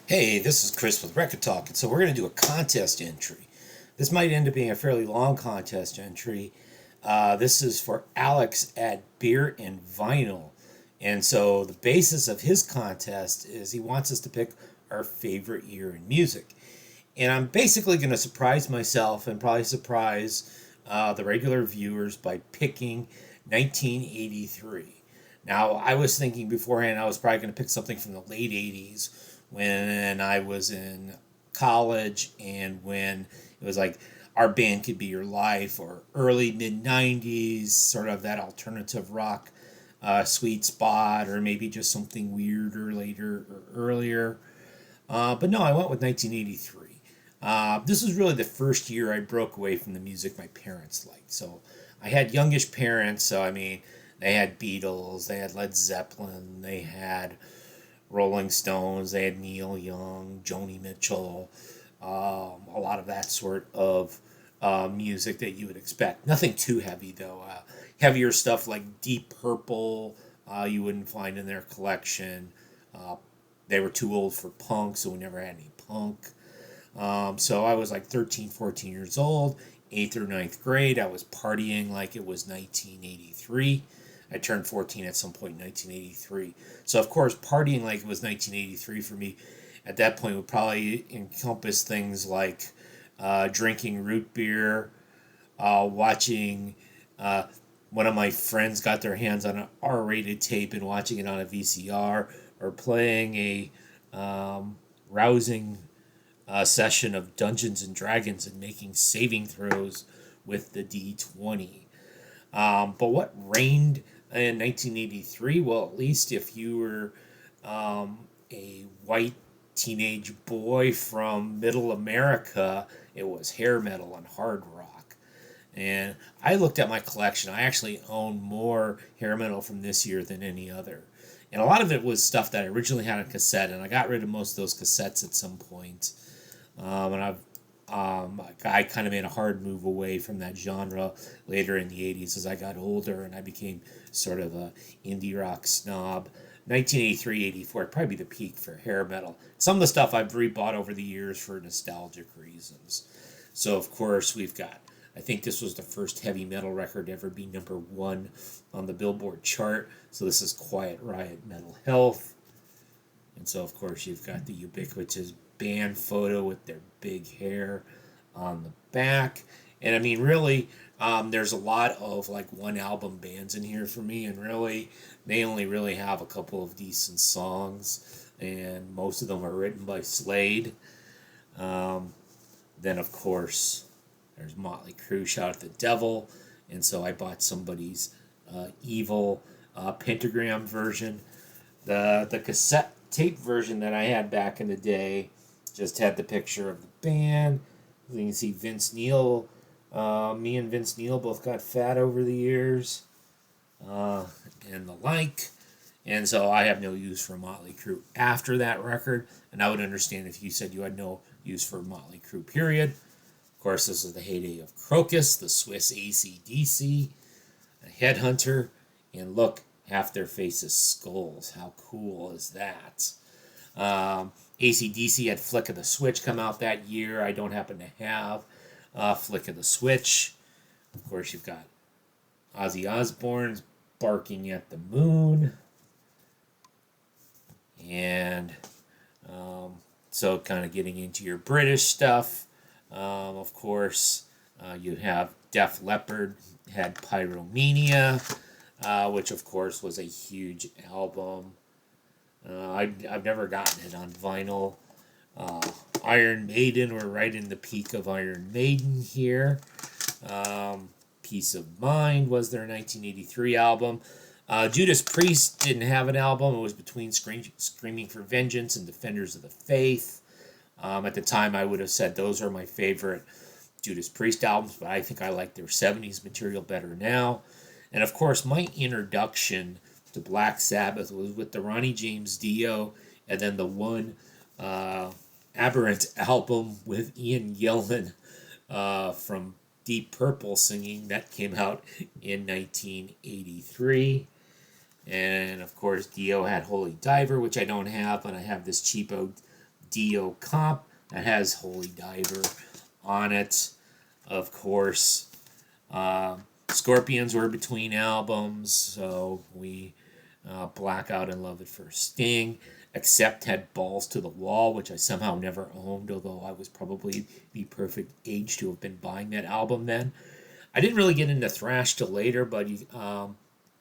Hey, this is Chris with Rekkid Talk, and so we're going to do a contest entry. This might end up being a fairly long contest entry. This is for Alex at Beer and Vinyl. And so the basis of his contest is he wants us to pick our favorite year in music. And I'm basically going to surprise myself and probably surprise the regular viewers by picking 1983. Now, I was thinking beforehand I was probably going to pick something from the late 80s when I was in college and when it was like Our Band Could Be Your Life, or early mid 90s, sort of that alternative rock sweet spot, or maybe just something weirder later or earlier. But no, I went with 1983. This was really the first year I broke away from the music my parents liked. So I had youngish parents, so I mean, they had Beatles, they had Led Zeppelin, they had Rolling Stones, they had Neil Young, Joni Mitchell, a lot of that sort of music that you would expect. Nothing too heavy, though. Heavier stuff like Deep Purple, you wouldn't find in their collection. Uh, they were too old for punk, so we never had any punk. So I was like 13, 14 years old, 8th or ninth grade. I was partying like it was 1983. I turned 14 at some point in 1983. So, of course, partying like it was 1983 for me at that point would probably encompass things like drinking root beer, watching one of my friends got their hands on an R-rated tape and watching it on a VCR, or playing a rousing session of Dungeons and Dragons and making saving throws with the D20. But what reigned in 1983? Well, at least if you were a white teenage boy from middle America, it was hair metal and hard rock. And I looked at my collection. I actually own more hair metal from this year than any other. And a lot of it was stuff that I originally had on cassette, and I got rid of most of those cassettes at some point. I kind of made a hard move away from that genre later in the 80s as I got older and I became sort of a indie rock snob. 1983, 84 would probably be the peak for hair metal. Some of the stuff I've rebought over the years for nostalgic reasons. So, of course, we've got, I think this was the first heavy metal record to ever be number one on the Billboard chart. So, this is Quiet Riot Mental Health. And so, of course, you've got the ubiquitous band photo with their big hair on the back. And I mean, really, there's a lot of like one album bands in here for me, and really, they only really have a couple of decent songs, and most of them are written by Slade. Um, then, of course, there's Motley Crue, Shout at the Devil, and so I bought somebody's Evil Pentagram version. The cassette tape version that I had back in the day just had the picture of the band. You can see Vince Neil. Me and Vince Neil both got fat over the years, uh, and the like. And so I have no use for Motley Crue after that record. And I would understand if you said you had no use for Motley Crue, period. Of course, this is the heyday of Crocus, the Swiss AC/DC, a Headhunter, and look, half their faces skulls. How cool is that? AC/DC had Flick of the Switch come out that year. I don't happen to have Flick of the Switch. Of course, you've got Ozzy Osbourne's Barking at the Moon. And so kind of getting into your British stuff. Of course, you have Def Leppard had Pyromania, which of course was a huge album. I've never gotten it on vinyl. Iron Maiden, we're right in the peak of Iron Maiden here. Peace of Mind was their 1983 album. Judas Priest didn't have an album. It was between Screaming for Vengeance and Defenders of the Faith. At the time, I would have said those are my favorite Judas Priest albums, but I think I like their 70s material better now. And of course, my introduction to Black Sabbath was with the Ronnie James Dio, and then the one Aberrant album with Ian Gillan from Deep Purple singing that came out in 1983. And of course, Dio had Holy Diver, which I don't have, but I have this cheapo Dio Comp that has Holy Diver on it. Of course, Scorpions were between albums, so we Blackout and Love at First Sting. Accept had Balls to the Wall, which I somehow never owned, although I was probably the perfect age to have been buying that album then. I didn't really get into thrash till later, but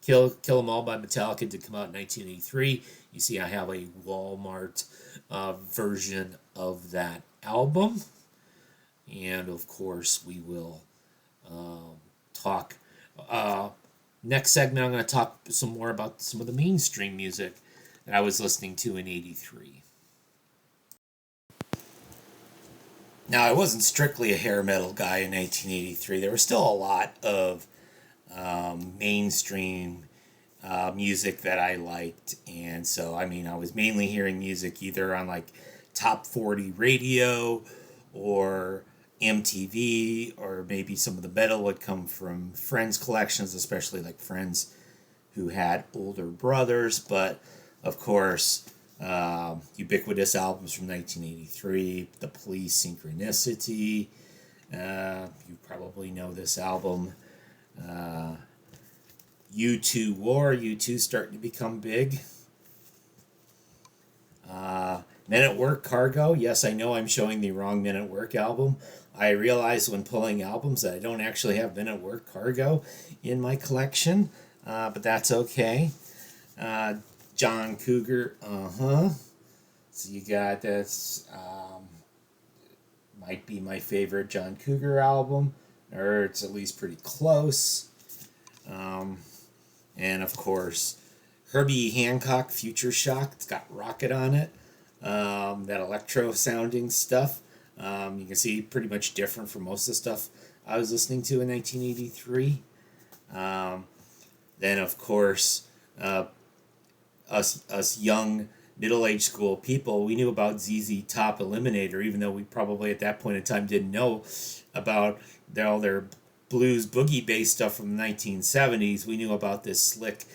Kill 'Em All by Metallica did come out in 1983. You see, I have a Walmart version of that album. And of course, we will talk. Next segment, I'm going to talk some more about some of the mainstream music that I was listening to in '83. Now, I wasn't strictly a hair metal guy in 1983. There was still a lot of mainstream music that I liked. And so, I mean, I was mainly hearing music either on like Top 40 radio or MTV, or maybe some of the metal would come from friends' collections, especially like friends who had older brothers. But of course, ubiquitous albums from 1983, The Police, Synchronicity. You probably know this album. U2 War, U2 starting to become big. Men at Work, Cargo. Yes, I know I'm showing the wrong Men at Work album. I realized when pulling albums that I don't actually have Men at Work, Cargo in my collection, but that's okay. John Cougar, So you got that's might be my favorite John Cougar album, or it's at least pretty close. And of course, Herbie Hancock, Future Shock. It's got Rocket on it. That electro sounding stuff. You can see pretty much different from most of the stuff I was listening to in 1983. Then of course, us young middle-aged school people, we knew about ZZ Top Eliminator, even though we probably at that point in time didn't know about all their blues boogie bass stuff from the 1970s. We knew about this slick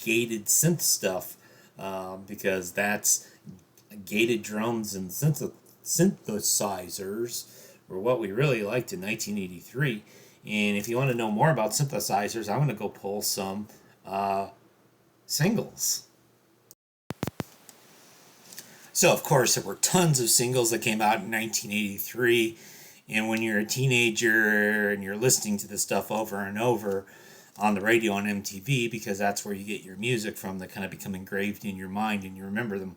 gated synth stuff because that's gated drums and synthesizers were what we really liked in 1983. And if you want to know more about synthesizers, I'm going to go pull some singles. So, of course, there were tons of singles that came out in 1983. And when you're a teenager and you're listening to this stuff over and over on the radio on MTV, because that's where you get your music from that kind of become engraved in your mind and you remember them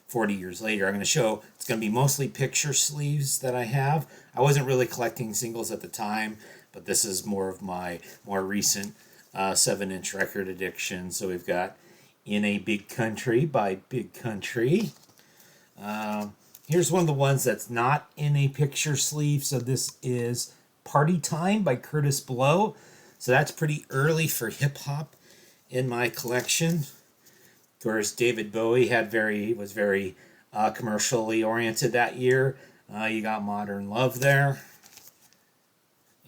40 years later. I'm going to show, it's going to be mostly picture sleeves that I have. I wasn't really collecting singles at the time, but this is more of my more recent 7-inch record addiction. So we've got In a Big Country by Big Country. Here's one of the ones that's not in a picture sleeve. So this is Party Time by Curtis Blow. So that's pretty early for hip hop in my collection. Of course, David Bowie was very commercially oriented that year. You got Modern Love there.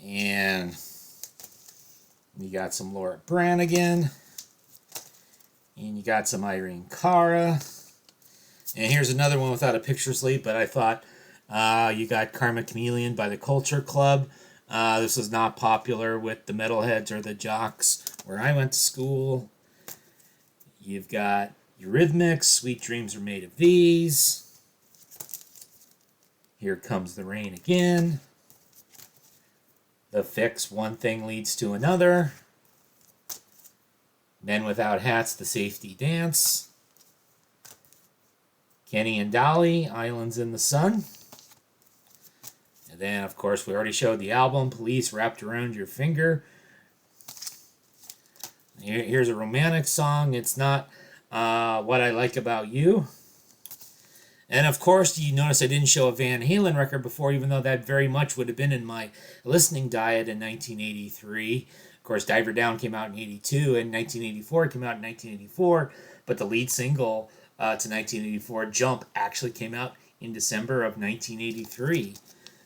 And you got some Laura Branigan. And you got some Irene Cara. And here's another one without a picture sleeve, but I thought you got Karma Chameleon by the Culture Club. This was not popular with the metalheads or the jocks where I went to school. You've got Eurythmics, Sweet Dreams Are Made of These. Here Comes the Rain Again. The Fix, One Thing Leads to Another. Men Without Hats, The Safety Dance. Kenny and Dolly, Islands in the Sun. And then, of course, we already showed the album, Police, Wrapped Around Your Finger. Here's a romantic song. It's Not What I Like About You. And, of course, you notice I didn't show a Van Halen record before, even though that very much would have been in my listening diet in 1983. Of course, Diver Down came out in 82, and 1984 came out in 1984. But the lead single to 1984, Jump, actually came out in December of 1983.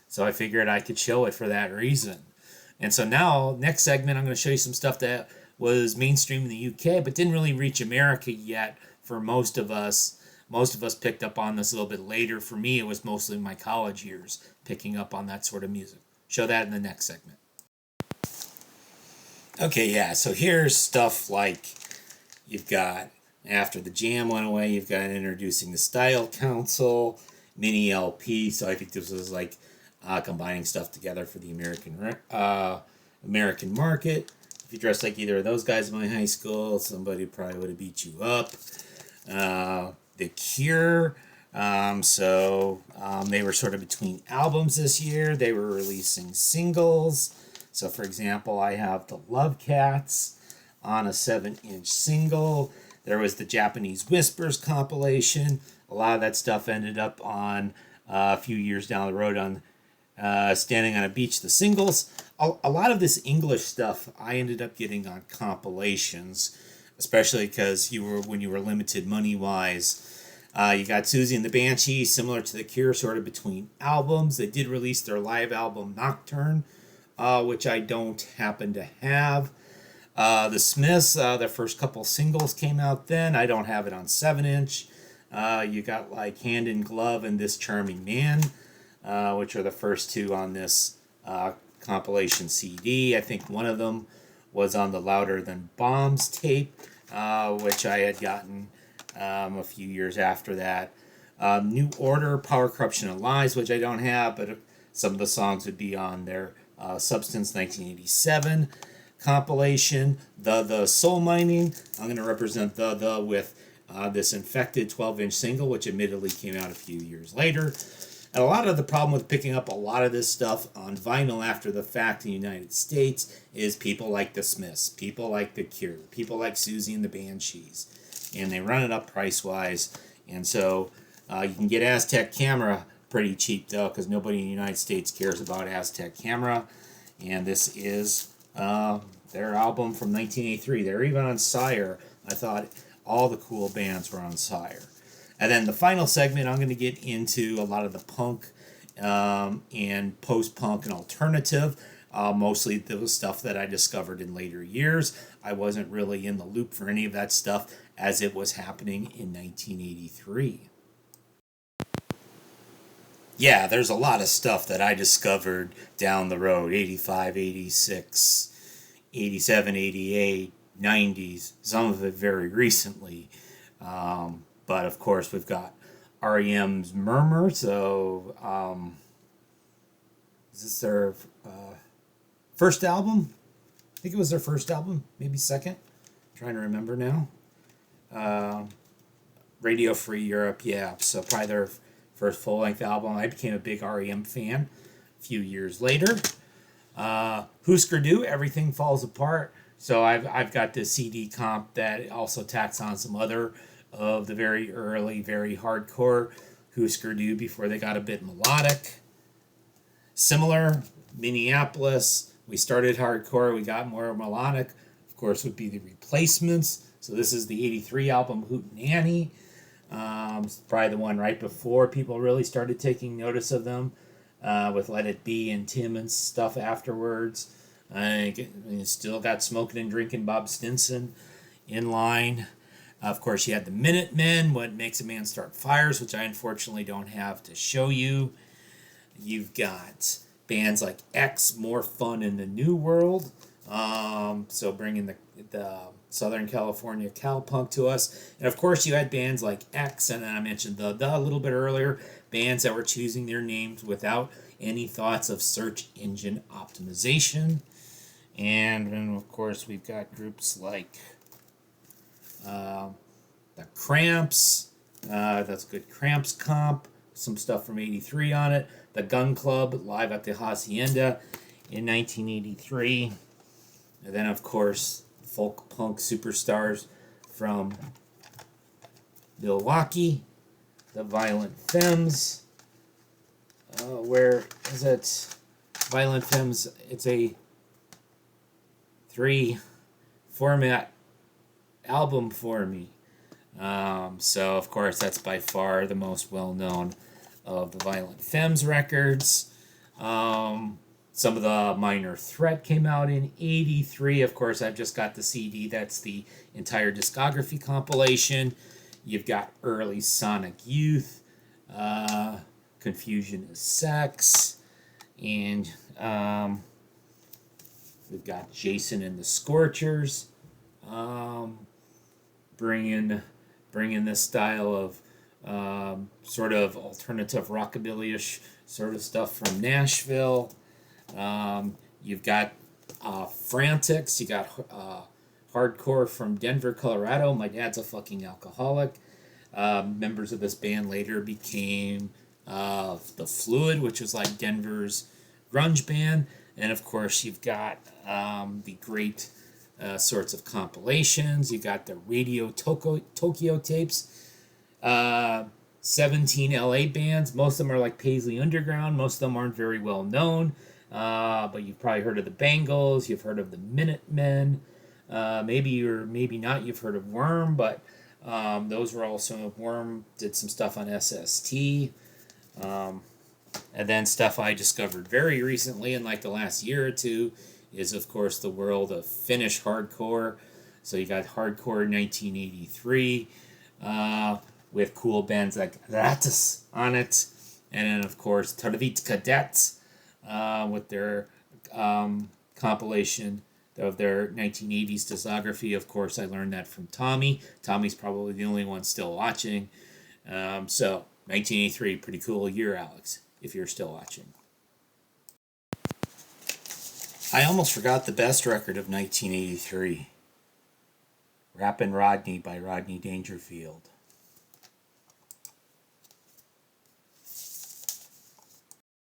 So I figured I could show it for that reason. And so now, next segment, I'm going to show you some stuff that was mainstream in the UK, but didn't really reach America yet for most of us Most of us picked up on this a little bit later. For me, it was mostly my college years picking up on that sort of music. Show that in the next segment. Okay, yeah, so here's stuff like you've got, after the Jam went away, you've got Introducing the Style Council, Mini LP. So I think this was like combining stuff together for the American market. If you dressed like either of those guys in my high school, somebody probably would have beat you up. The Cure. They were sort of between albums this year. They were releasing singles. So, for example, I have the Love Cats on a 7-inch single. There was the Japanese Whispers compilation. A lot of that stuff ended up on a few years down the road on Standing on a Beach, the singles. A lot of this English stuff I ended up getting on compilations, especially because when you were limited money-wise. You got Susie and the Banshees, similar to The Cure, sort of between albums. They did release their live album Nocturne, which I don't happen to have. The Smiths, their first couple singles came out then. I don't have it on 7-inch. You got like Hand in Glove and This Charming Man, which are the first two on this compilation CD. I think one of them was on the Louder Than Bombs tape, which I had gotten a few years after that. New Order, Power, Corruption, and Lies, which I don't have, but some of the songs would be on their Substance 1987 compilation. The Soul Mining, I'm going to represent the with this Infected 12-inch single, which admittedly came out a few years later. And a lot of the problem with picking up a lot of this stuff on vinyl after the fact in the United States is people like the Smiths, people like The Cure, people like Susie and the Banshees. And they run it up price-wise. And so you can get Aztec Camera pretty cheap, though, because nobody in the United States cares about Aztec Camera. And this is their album from 1983. They're even on Sire. I thought all the cool bands were on Sire. And then the final segment, I'm going to get into a lot of the punk and post-punk and alternative. Mostly the stuff that I discovered in later years. I wasn't really in the loop for any of that stuff as it was happening in 1983. Yeah, there's a lot of stuff that I discovered down the road, 85, 86, 87, 88, 90s, some of it very recently. But of course, we've got REM's Murmur, so is this their first album? I think it was their first album, maybe second. I'm trying to remember now. Radio Free Europe, yeah. So probably their first full-length album. I became a big REM fan a few years later. Husker Du, Everything Falls Apart. So I've got this CD comp that also tacks on some other of the very early, very hardcore Husker Du before they got a bit melodic. Similar, Minneapolis. We started hardcore, we got more melodic. Of course, would be the Replacements. So this is the 83 album, Hootenanny. Probably the one right before people really started taking notice of them, with Let It Be and Tim and stuff afterwards. Still got Smoking and Drinking Bob Stinson in line. Of course, you had the Minutemen, What Makes a Man Start Fires, which I unfortunately don't have to show you. You've got bands like X, More Fun in the New World. So bringing the Southern California cowpunk to us. And of course, you had bands like X, and then I mentioned the a little bit earlier, bands that were choosing their names without any thoughts of search engine optimization. And then, of course, we've got groups like the Cramps. That's a good Cramps comp. Some stuff from 83 on it. The Gun Club, live at the Hacienda in 1983. And then, of course, folk punk superstars from Milwaukee. The Violent Femmes. Where is it? Violent Femmes, it's a 3-format album for me. So, of course, that's by far the most well-known of the Violent Femmes records. Some of the Minor Threat came out in 83. Of course, I've just got the CD. That's the entire discography compilation. You've got early Sonic Youth, Confusion is Sex, and we've got Jason and the Scorchers, bringing this style of sort of alternative rockabilly-ish sort of stuff from Nashville. You've got Frantics. You got hardcore from Denver, Colorado. My dad's a fucking alcoholic. Members of this band later became The Fluid, which was like Denver's grunge band. And of course, you've got the great sorts of compilations. You got the Radio Tokyo tapes. 17 LA bands. Most of them are like Paisley Underground. Most of them aren't very well known. But you've probably heard of the Bangles. You've heard of the Minutemen. Maybe or maybe not. You've heard of Worm, but those were also Worm did some stuff on SST. And then stuff I discovered very recently in like the last year or two is of course the world of Finnish hardcore. So you got Hardcore 1983 with cool bands like Ratus on it, and then of course Tarvit Cadets with their compilation of their 1980s discography. Of course, I learned that from Tommy. Tommy's probably the only one still watching. So 1983, pretty cool year, Alex, if you're still watching. I almost forgot the best record of 1983. Rappin' Rodney by Rodney Dangerfield.